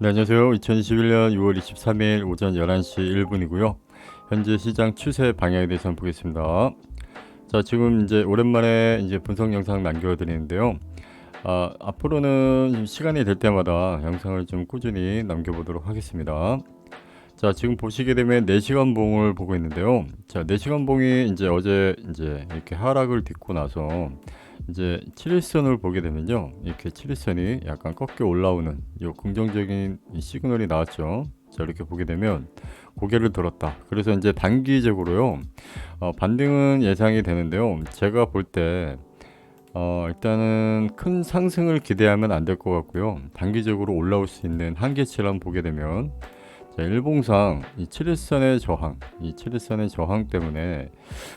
네, 안녕하세요. 2021년 6월 23일 오전 11시 1분이고요. 현재 시장 추세 방향에 대해서 한번 보겠습니다. 자, 지금 이제 오랜만에 이제 분석 영상 남겨드리는데요. 앞으로는 시간이 될 때마다 영상을 좀 꾸준히 남겨보도록 하겠습니다. 자, 지금 보시게 되면 4시간 봉을 보고 있는데요. 자, 4시간 봉이 이제 어제 이제 이렇게 하락을 딛고 나서 이제 7일선을 보게 되면요, 이렇게 7일선이 약간 꺾여 올라오는 요 긍정적인 이 시그널이 나왔죠. 자, 이렇게 보게 되면 고개를 들었다. 그래서 이제 단기적으로요, 반등은 예상이 되는데요. 제가 볼 때 일단은 큰 상승을 기대하면 안 될 것 같고요. 단기적으로 올라올 수 있는 한계치를 한번 보게 되면, 자, 일봉상 이 7일선의 저항, 이 7일선의 저항 때문에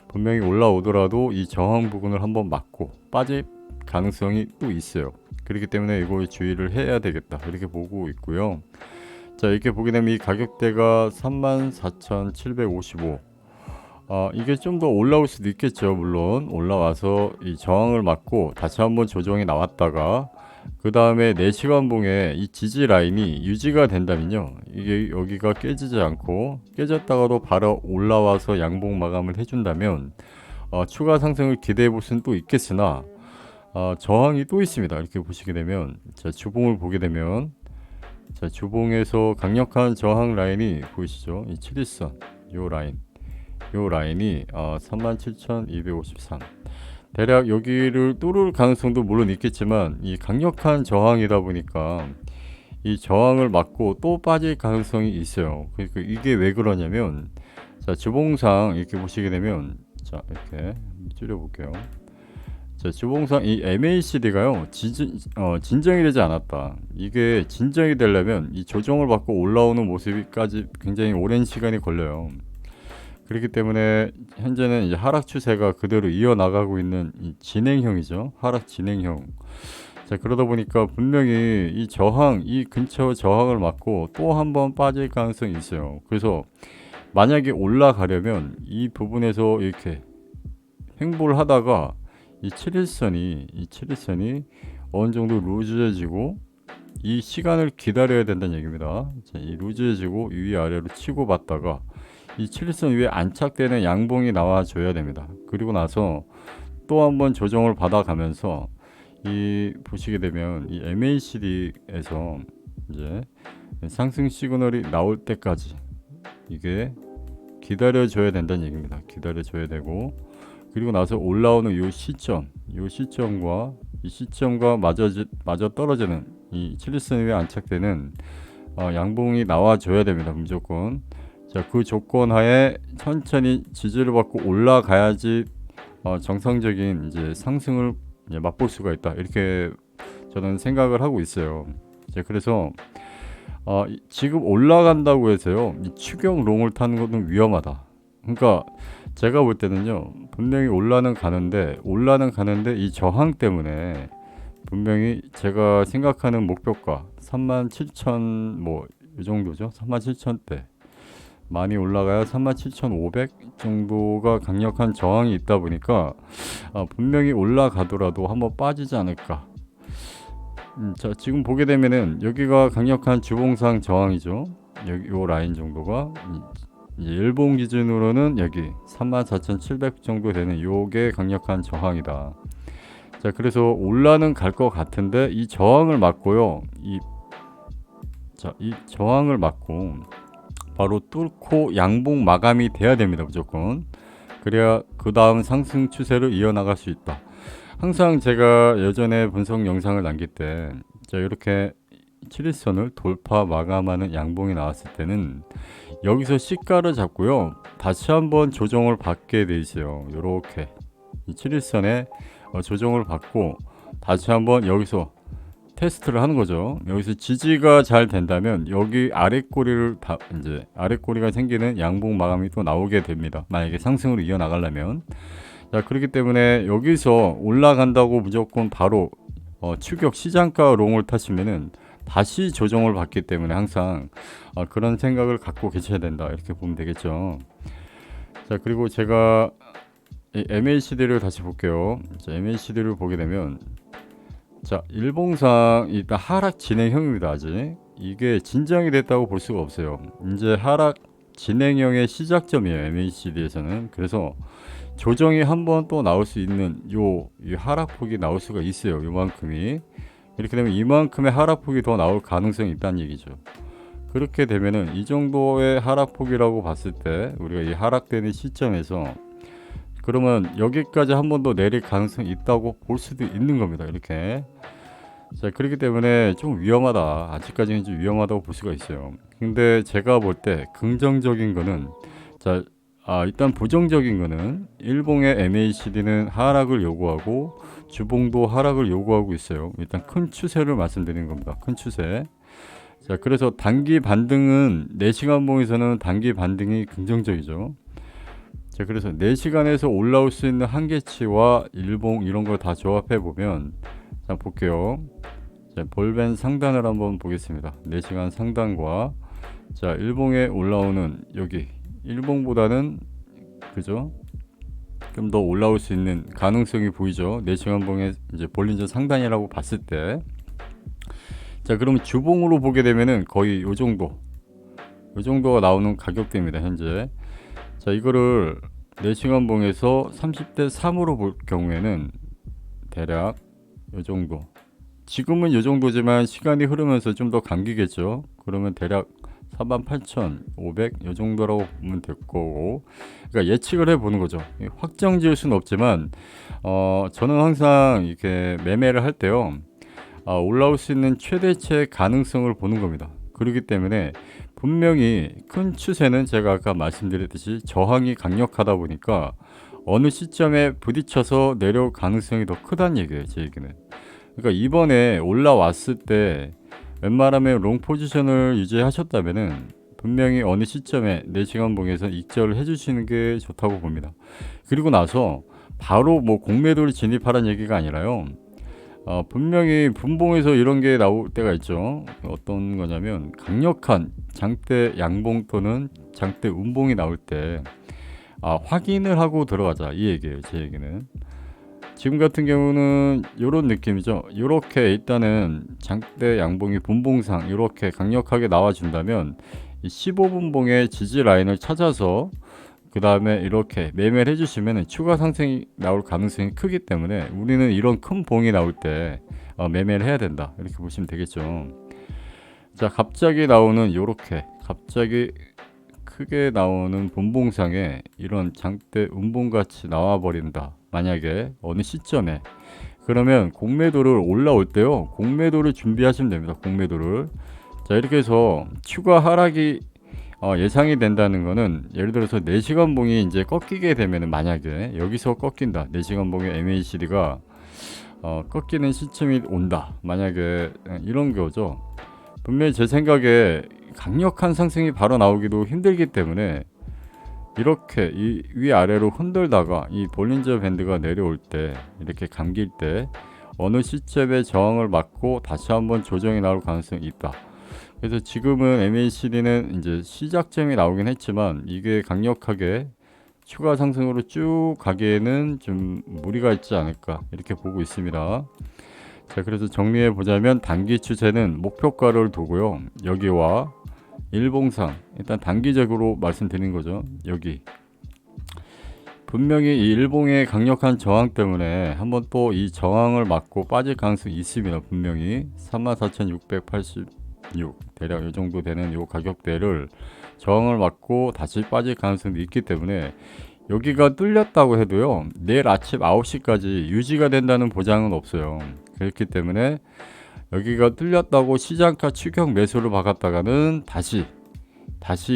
분명히 올라오더라도 이 저항 부분을 한번 맞고 빠질 가능성이 또 있어요. 그렇기 때문에 이거 주의를 해야 되겠다, 이렇게 보고 있고요. 자, 이렇게 보게 되면 이 가격대가 34,755, 이게 좀 더 올라올 수도 있겠죠. 물론 올라와서 이 저항을 맞고 다시 한번 조정이 나왔다가 그 다음에 4시간 봉의 이 지지 라인이 유지가 된다면요, 이게 여기가 깨지지 않고 깨졌다가도 바로 올라와서 양봉 마감을 해준다면 추가 상승을 기대해 볼 수는 또 있겠으나 저항이 또 있습니다. 이렇게 보시게 되면, 자, 주봉을 보게 되면, 자, 주봉에서 강력한 저항 라인이 보이시죠? 이 7일선 요 라인, 요 라인이 37,253, 대략 여기를 뚫을 가능성도 물론 있겠지만 이 강력한 저항이다 보니까 이 저항을 맞고 또 빠질 가능성이 있어요. 그러니까 이게 왜 그러냐면, 자, 주봉상 이렇게 보시게 되면, 자, 이렇게 줄여볼게요. 자, 주봉상 이 MACD가요, 진정이 되지 않았다. 이게 진정이 되려면 이 조정을 받고 올라오는 모습까지 굉장히 오랜 시간이 걸려요. 그렇기 때문에 현재는 이제 하락 추세가 그대로 이어나가고 있는 이 진행형이죠. 하락 진행형. 자, 그러다 보니까 분명히 이 저항, 이 근처 저항을 맞고 또 한 번 빠질 가능성이 있어요. 그래서 만약에 올라가려면 이 부분에서 이렇게 횡보를 하다가 이 7일선이 어느 정도 루즈해지고 이 시간을 기다려야 된다는 얘기입니다. 자, 이 루즈해지고 위아래로 치고 받다가 이 7일선 위에 안착되는 양봉이 나와줘야 됩니다. 그리고 나서 또 한번 조정을 받아가면서 이 보시게 되면 이 MACD에서 이제 상승 시그널이 나올 때까지 이게 기다려줘야 된다는 얘기입니다. 기다려줘야 되고, 그리고 나서 올라오는 요 시점과 이 시점과 마저 떨어지는 이 7일선 위에 안착되는 양봉이 나와줘야 됩니다. 무조건. 자, 그 조건 하에 천천히 지지를 받고 올라가야지 정상적인 이제 상승을 이제 맛볼 수가 있다, 이렇게 저는 생각을 하고 있어요. 자, 그래서 지금 올라간다고 해서요, 이 추격 롱을 타는 것은 위험하다. 그러니까 제가 볼 때는요, 분명히 올라는 가는데 이 저항 때문에 분명히 제가 생각하는 목표가 37,000 뭐 이 정도죠. 37,000대 많이 올라가야 37,500 정도가 강력한 저항이 있다 보니까 분명히 올라가더라도 한번 빠지지 않을까. 자, 지금 보게 되면은 여기가 강력한 주봉상 저항이죠. 여기 요 라인 정도가 이제 일본 기준으로는 여기 34,700 정도 되는 요게 강력한 저항이다. 자, 그래서 올라는 갈 것 같은데 이 저항을 맞고요. 이 저항을 맞고 바로 뚫고 양봉 마감이 돼야 됩니다. 무조건. 그래야 그 다음 상승 추세를 이어나갈 수 있다. 항상 제가 예전에 분석 영상을 남길 때, 자, 이렇게 7일선을 돌파 마감하는 양봉이 나왔을 때는 여기서 시가를 잡고요, 다시 한번 조정을 받게 돼 있어요. 이렇게 이 7일선에 조정을 받고 다시 한번 여기서 테스트를 하는 거죠. 여기서 지지가 잘 된다면 여기 아랫꼬리를 이제 아랫꼬리가 생기는 양봉 마감이 또 나오게 됩니다. 만약에 상승으로 이어나가려면. 자, 그렇기 때문에 여기서 올라간다고 무조건 바로 추격 시장가 롱을 타시면은 다시 조정을 받기 때문에 항상 그런 생각을 갖고 계셔야 된다, 이렇게 보면 되겠죠. 자, 그리고 제가 MACD를 다시 볼게요. 자, MACD를 보게 되면, 자, 일봉상 일단 하락 진행형입니다. 아직 이게 진정이 됐다고 볼 수가 없어요. 이제 하락 진행형의 시작점이에요, MACD에서는. 그래서 조정이 한번 또 나올 수 있는 이 하락폭이 나올 수가 있어요. 요만큼이. 이렇게 되면 이만큼의 하락폭이 더 나올 가능성이 있다는 얘기죠. 그렇게 되면은 이 정도의 하락폭이라고 봤을 때 우리가 이 하락되는 시점에서 그러면 여기까지 한 번 더 내릴 가능성이 있다고 볼 수도 있는 겁니다. 이렇게. 자, 그렇기 때문에 좀 위험하다. 아직까지는 좀 위험하다고 볼 수가 있어요. 근데 제가 볼 때 긍정적인 거는 자, 일단 부정적인 거는 일봉의 MACD는 하락을 요구하고 주봉도 하락을 요구하고 있어요. 일단 큰 추세를 말씀드리는 겁니다. 큰 추세. 자, 그래서 단기 반등은 4시간 봉에서는 단기 반등이 긍정적이죠. 자, 그래서 4시간에서 올라올 수 있는 한계치와 일봉 이런 걸 다 조합해 보면 자, 볼게요. 자, 볼벤 상단을 한번 보겠습니다. 4시간 상단과 자, 일봉에 올라오는 여기 일봉보다는 그죠? 좀 더 올라올 수 있는 가능성이 보이죠. 4시간 봉의 이제 볼린저 상단이라고 봤을 때. 자, 그럼 주봉으로 보게 되면은 거의 요 정도가 나오는 가격대입니다, 현재. 자, 이거를 4시간 봉에서 30대 3으로 볼 경우에는 대략 요 정도. 지금은 요 정도지만 시간이 흐르면서 좀 더 감기겠죠. 그러면 대략 48,500 요 정도라고 보면 될 거고. 그러니까 예측을 해 보는 거죠. 확정 지을 수는 없지만 저는 항상 이렇게 매매를 할 때요. 올라올 수 있는 최대치의 가능성을 보는 겁니다. 그렇기 때문에 분명히 큰 추세는 제가 아까 말씀드렸듯이 저항이 강력하다 보니까 어느 시점에 부딪혀서 내려올 가능성이 더 크다는 얘기예요, 제 얘기는. 그러니까 이번에 올라왔을 때 웬만하면 롱 포지션을 유지하셨다면은 분명히 어느 시점에 4시간 봉에서 익절을 해주시는 게 좋다고 봅니다. 그리고 나서 바로 뭐 공매도를 진입하라는 얘기가 아니라요. 분명히 분봉에서 이런 게 나올 때가 있죠. 어떤 거냐면 강력한 장대 양봉 또는 장대 음봉이 나올 때 확인을 하고 들어가자 이 얘기예요. 제 얘기는. 지금 같은 경우는 이런 느낌이죠. 이렇게 일단은 장대 양봉이 분봉상 이렇게 강력하게 나와준다면 15분봉의 지지 라인을 찾아서 그 다음에 이렇게 매매를 해주시면 추가 상승이 나올 가능성이 크기 때문에 우리는 이런 큰 봉이 나올 때 매매를 해야 된다 이렇게 보시면 되겠죠. 자, 갑자기 나오는 이렇게 갑자기 크게 나오는 분봉상에 이런 장대 음봉 같이 나와 버린다. 만약에 어느 시점에 그러면 공매도를 올라올 때요. 공매도를 준비하시면 됩니다. 공매도를. 자, 이렇게 해서 추가 하락이 예상이 된다는 거는 예를 들어서 4시간 봉이 이제 꺾이게 되면은 만약에 여기서 꺾인다. 4시간 봉의 MACD가 꺾이는 시점이 온다. 만약에 이런 거죠. 분명히 제 생각에 강력한 상승이 바로 나오기도 힘들기 때문에 이렇게 이 위아래로 흔들다가 이 볼린저 밴드가 내려올 때 이렇게 감길 때 어느 시점에 저항을 맞고 다시 한번 조정이 나올 가능성이 있다. 그래서 지금은 MACD는 이제 시작점이 나오긴 했지만 이게 강력하게 추가 상승으로 쭉 가기에는 좀 무리가 있지 않을까 이렇게 보고 있습니다. 자, 그래서 정리해 보자면 단기 추세는 목표가를 두고요. 여기와 일봉상 일단 단기적으로 말씀드린 거죠. 여기 분명히 이 일봉의 강력한 저항 때문에 한번 또 이 저항을 맞고 빠질 가능성이 있습니다. 분명히 34,686 대략 이 정도 되는 이 가격대를 저항을 맞고 다시 빠질 가능성도 있기 때문에 여기가 뚫렸다고 해도요. 내일 아침 9시까지 유지가 된다는 보장은 없어요. 그렇기 때문에 여기가 뚫렸다고 시장가 추격 매수를 박았다가는 다시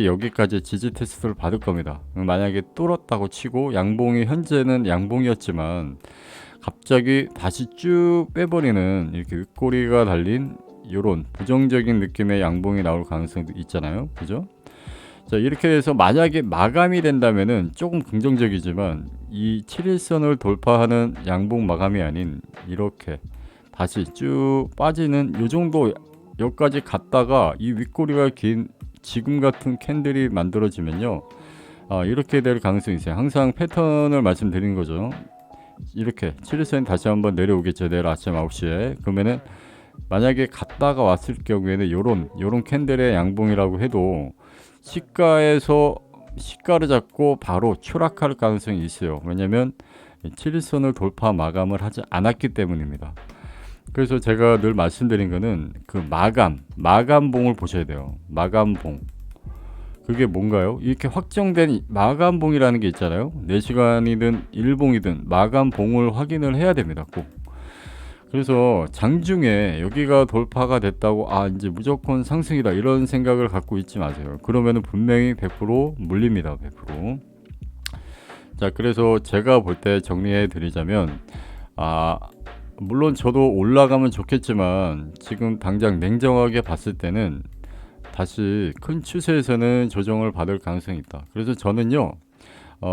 여기까지 지지 테스트를 받을 겁니다. 만약에 뚫었다고 치고 양봉이 현재는 양봉이었지만 갑자기 다시 쭉 빼버리는 이렇게 윗꼬리가 달린 이런 부정적인 느낌의 양봉이 나올 가능성도 있잖아요. 그죠? 자, 이렇게 해서 만약에 마감이 된다면은 조금 긍정적이지만 이 7일선을 돌파하는 양봉 마감이 아닌 이렇게 다시 쭉 빠지는 요 정도 여기까지 갔다가 이 윗꼬리가 긴 지금 같은 캔들이 만들어지면요 이렇게 될 가능성이 있어요. 항상 패턴을 말씀드리는 거죠. 이렇게 7일선이 다시 한번 내려오겠죠. 내일 아침 9시에 그러면은 만약에 갔다가 왔을 경우에는 요런 캔들의 양봉이라고 해도 시가를 잡고 바로 추락할 가능성이 있어요. 왜냐면 7일선을 돌파 마감을 하지 않았기 때문입니다. 그래서 제가 늘 말씀드린 거는 그 마감봉을 보셔야 돼요. 마감봉. 그게 뭔가요? 이렇게 확정된 마감봉이라는 게 있잖아요. 4시간이든 1봉이든 마감봉을 확인을 해야 됩니다. 꼭. 그래서 장중에 여기가 돌파가 됐다고 이제 무조건 상승이다 이런 생각을 갖고 있지 마세요. 그러면은 분명히 100% 물립니다. 100%. 자, 그래서 제가 볼 때 정리해 드리자면 물론 저도 올라가면 좋겠지만 지금 당장 냉정하게 봤을 때는 다시 큰 추세에서는 조정을 받을 가능성이 있다. 그래서 저는요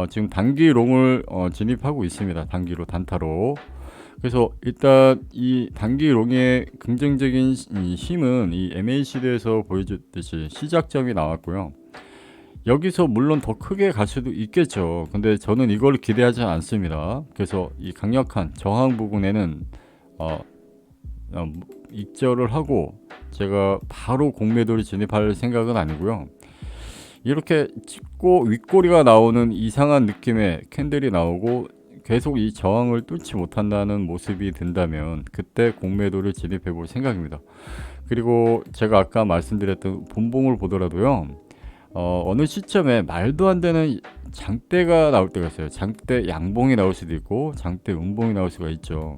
지금 단기 롱을 진입하고 있습니다. 단기로 단타로. 그래서 일단 이 단기 롱의 긍정적인 힘은 이 MACD에서 보여줬듯이 시작점이 나왔고요. 여기서 물론 더 크게 갈 수도 있겠죠. 근데 저는 이걸 기대하지 않습니다. 그래서 이 강력한 저항 부분에는 익절을 하고 제가 바로 공매도를 진입할 생각은 아니고요. 이렇게 찍고 윗꼬리가 나오는 이상한 느낌의 캔들이 나오고 계속 이 저항을 뚫지 못한다는 모습이 든다면 그때 공매도를 진입해 볼 생각입니다. 그리고 제가 아까 말씀드렸던 분봉을 보더라도요. 어느 시점에 말도 안 되는 장대가 나올 때가 있어요. 장대 양봉이 나올 수도 있고 장대 음봉이 나올 수가 있죠.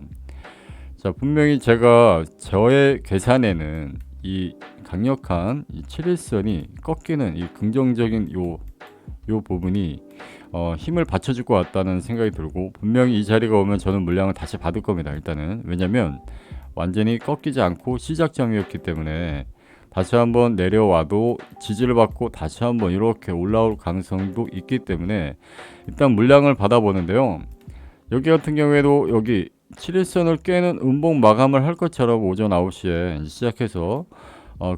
자, 분명히 제가 저의 계산에는 이 강력한 이 7일선이 꺾이는 이 긍정적인 요 부분이 힘을 받쳐줄 것 같다는 생각이 들고 분명히 이 자리가 오면 저는 물량을 다시 받을 겁니다. 일단은 왜냐면 완전히 꺾이지 않고 시작점이었기 때문에 다시 한번 내려와도 지지를 받고 다시 한번 이렇게 올라올 가능성도 있기 때문에 일단 물량을 받아보는데요. 여기 같은 경우에도 여기 7일선을 깨는 음봉 마감을 할 것처럼 오전 9시에 시작해서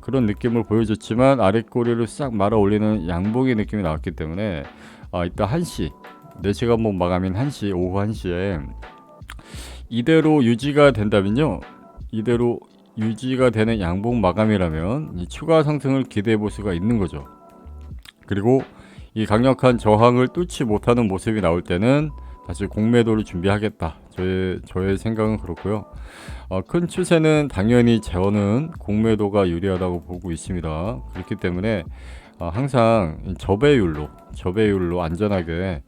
그런 느낌을 보여줬지만 아랫꼬리를 싹 말아 올리는 양봉의 느낌이 나왔기 때문에 이따 1시 4시간 봉 마감인 1시 오후 1시에 이대로 유지가 된다면요. 이대로 유지가 되는 양봉 마감이라면 이 추가 상승을 기대해 볼 수가 있는 거죠. 그리고 이 강력한 저항을 뚫지 못하는 모습이 나올 때는 다시 공매도를 준비하겠다. 저의 생각은 그렇고요. 큰 추세는 당연히 저는 공매도가 유리하다고 보고 있습니다. 그렇기 때문에 항상 저배율로 안전하게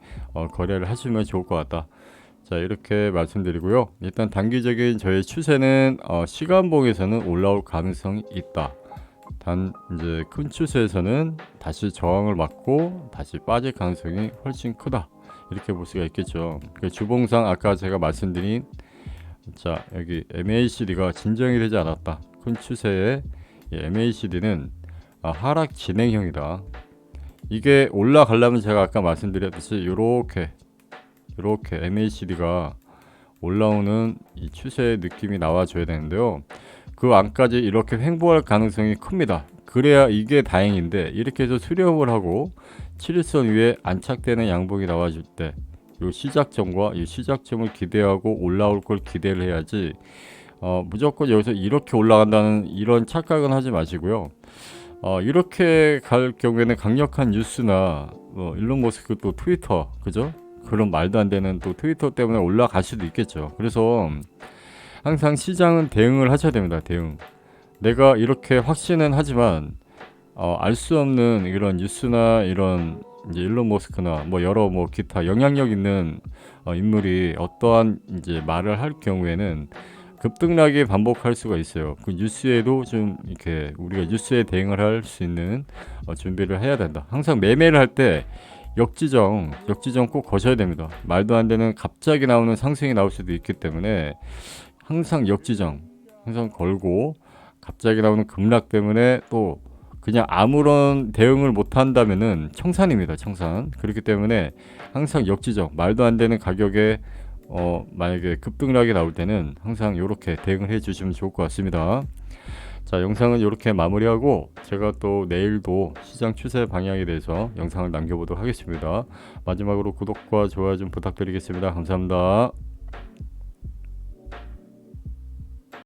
거래를 하시면 좋을 것 같다. 자, 이렇게 말씀드리고요. 일단 단기적인 저의 추세는 시간봉에서는 올라올 가능성이 있다. 단 이제 큰 추세에서는 다시 저항을 맞고 다시 빠질 가능성이 훨씬 크다. 이렇게 볼 수가 있겠죠. 주봉상 아까 제가 말씀드린 자, 여기 MACD가 진정이 되지 않았다. 큰 추세의 MACD는 하락 진행형이다. 이게 올라가려면 제가 아까 말씀드렸듯이 이렇게 MACD가 올라오는 이 추세의 느낌이 나와줘야 되는데요. 그 안까지 이렇게 횡보할 가능성이 큽니다. 그래야 이게 다행인데 이렇게 해서 수렴을 하고 7일선 위에 안착되는 양봉이 나와줄 때 이 시작점과 이 시작점을 기대하고 올라올 걸 기대를 해야지 무조건 여기서 이렇게 올라간다는 이런 착각은 하지 마시고요. 이렇게 갈 경우에는 강력한 뉴스나 일론 머스크 또 트위터 그죠? 그런 말도 안 되는 또 트위터 때문에 올라갈 수도 있겠죠. 그래서 항상 시장은 대응을 하셔야 됩니다. 대응. 내가 이렇게 확신은 하지만 알 수 없는 이런 뉴스나 이런 이제 일론 머스크나 여러 기타 영향력 있는 인물이 어떠한 이제 말을 할 경우에는 급등락이 반복할 수가 있어요. 그 뉴스에도 좀 이렇게 우리가 뉴스에 대응을 할 수 있는 준비를 해야 된다. 항상 매매를 할 때 역지정 꼭 거셔야 됩니다. 말도 안 되는 갑자기 나오는 상승이 나올 수도 있기 때문에 항상 역지정 항상 걸고 갑자기 나오는 급락 때문에 또 그냥 아무런 대응을 못 한다면은 청산입니다. 청산. 그렇기 때문에 항상 역지정 말도 안 되는 가격에 만약에 급등락이 나올 때는 항상 이렇게 대응을 해 주시면 좋을 것 같습니다. 자, 영상은 이렇게 마무리하고 제가 또 내일도 시장 추세 방향에 대해서 영상을 남겨보도록 하겠습니다. 마지막으로 구독과 좋아요 좀 부탁드리겠습니다. 감사합니다.